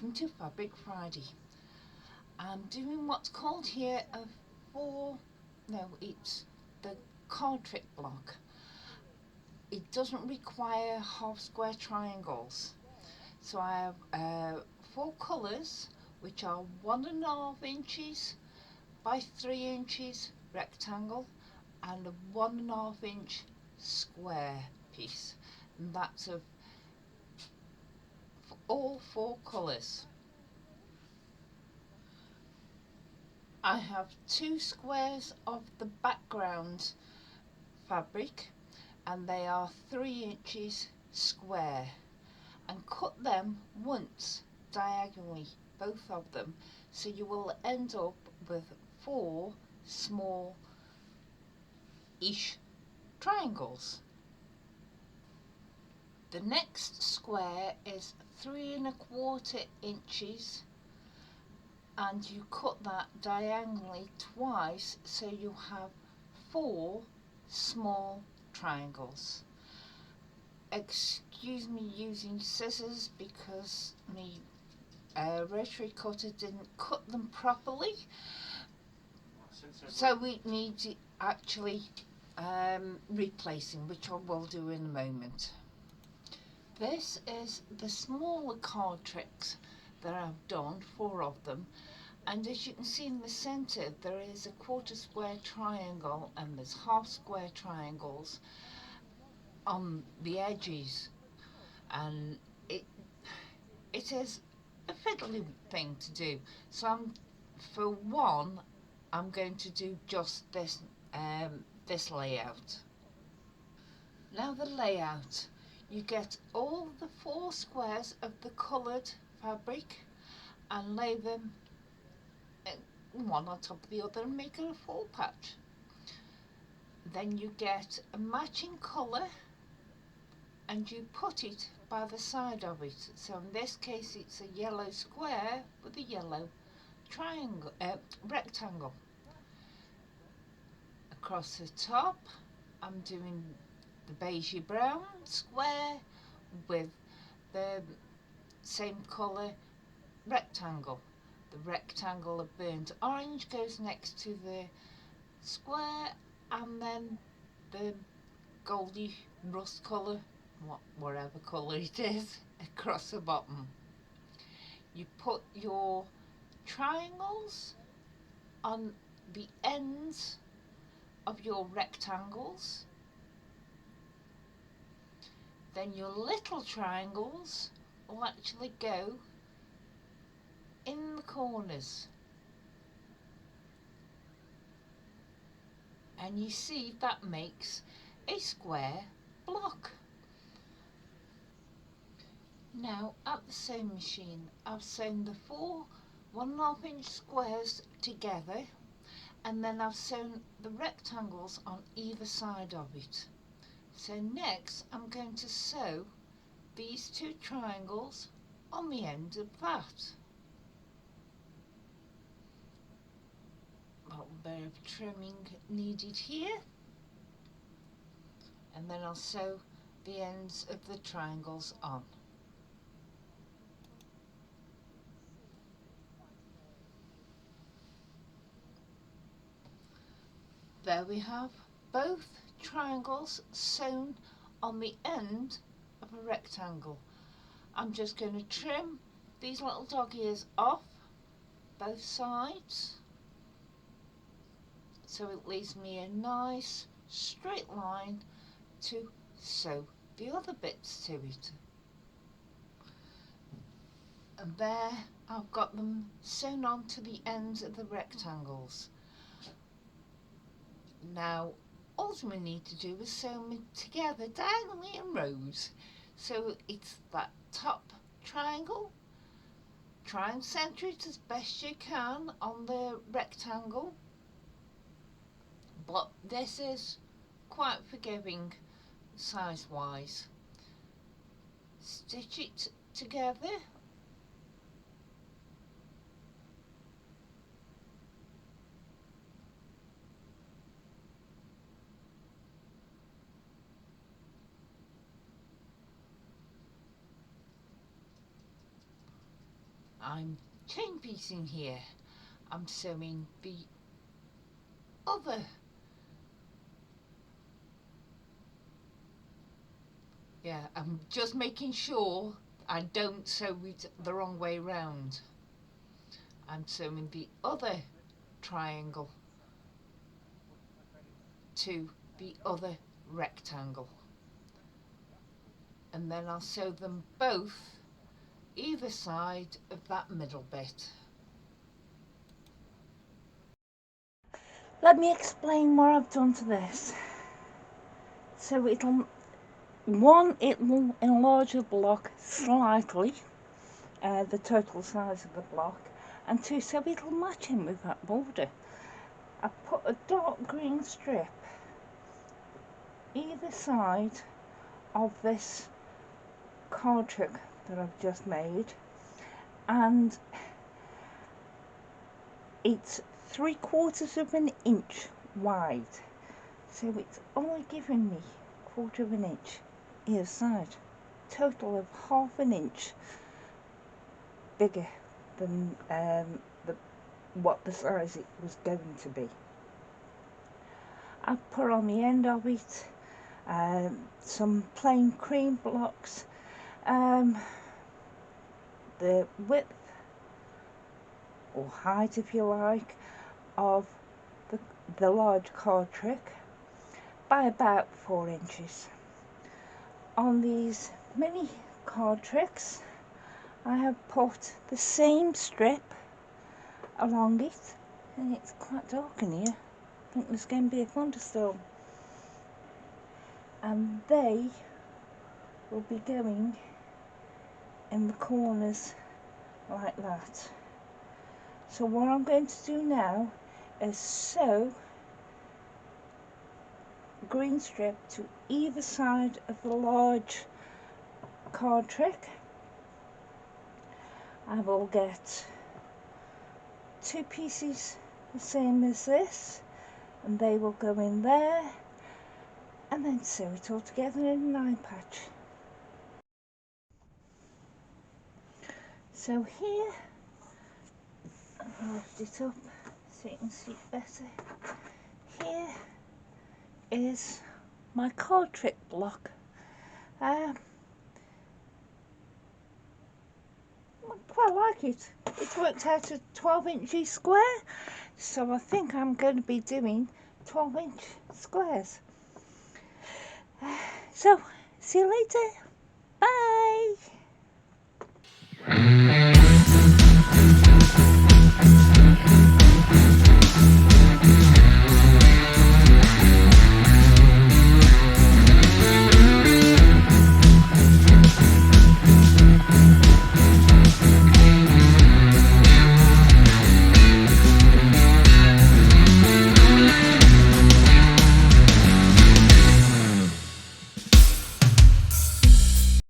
welcome to Fabric Friday. I'm doing what's called here a it's the card trick block. It doesn't require half square triangles. So I have four colours which are 1.5 inches by 3 inches rectangle and a 1.5 inch square piece, and that's of all four colours. I have two squares of the background fabric and they are 3 inches square, and cut them once diagonally, both of them, so you will end up with four small ish triangles. The next square is 3.25 inches and you cut that diagonally twice, so you have four small triangles. Excuse me using scissors because my rotary cutter didn't cut them properly, so we need to actually replacing, which I will do in a moment. This is the smaller card tricks that I've done, four of them, and as you can see in the centre there is a quarter square triangle and there's half square triangles on the edges, and it is a fiddly thing to do. So for one I'm going to do just this this layout. Now the layout, you get all the four squares of the coloured fabric and lay them one on top of the other and make it a full patch. Then you get a matching colour and you put it by the side of it. So in this case it's a yellow square with a yellow triangle, rectangle. Across the top I'm doing the beigey brown square with the same colour rectangle. The rectangle of burnt orange goes next to the square, and then the goldy rust colour, whatever colour it is, across the bottom. You put your triangles on the ends of your rectangles, then your little triangles will actually go in the corners, and you see that makes a square block. Now at the sewing machine I've sewn the four 1.5 inch squares together, and then I've sewn the rectangles on either side of it. So next I'm going to sew these two triangles on the end of that. A bit of trimming needed here, and then I'll sew the ends of the triangles on. There we have both triangles sewn on the end of a rectangle. I'm just going to trim these little dog ears off both sides, so it leaves me a nice straight line to sew the other bits to it. And there I've got them sewn on to the ends of the rectangles. Now all we need to do is sew them together diagonally in rows. So it's that top triangle, try and centre it as best you can on the rectangle, but this is quite forgiving size wise. Stitch it together, I'm chain piecing here. I'm sewing the other. Yeah, I'm just making sure I don't sew it the wrong way round. I'm sewing the other triangle to the other rectangle, and then I'll sew them both either side of that middle bit. Let me explain what I've done to this. So it will enlarge the block slightly, the total size of the block, and two, so it'll match in with that border. I put a dark green strip either side of this card trick that I've just made, and it's 3/4 of an inch wide, so it's only giving me 1/4 of an inch either side, total of 1/2 an inch bigger than what the size it was going to be. I've put on the end of it some plain cream blocks, the width or height, if you like, of the large card trick by about 4 inches. On these mini card tricks, I have put the same strip along it, and it's quite dark in here. I think there's going to be a thunderstorm, and they will be going in the corners like that. So what I'm going to do now is sew green strip to either side of the large card trick. I will get 2 pieces the same as this, and they will go in there, and then sew it all together in an eye patch. So here, I'll lift it up so you can see it better. Here is my card trick block. I quite like it. It's worked out a 12-inch square, so I think I'm going to be doing 12-inch squares. So, see you later. Bye.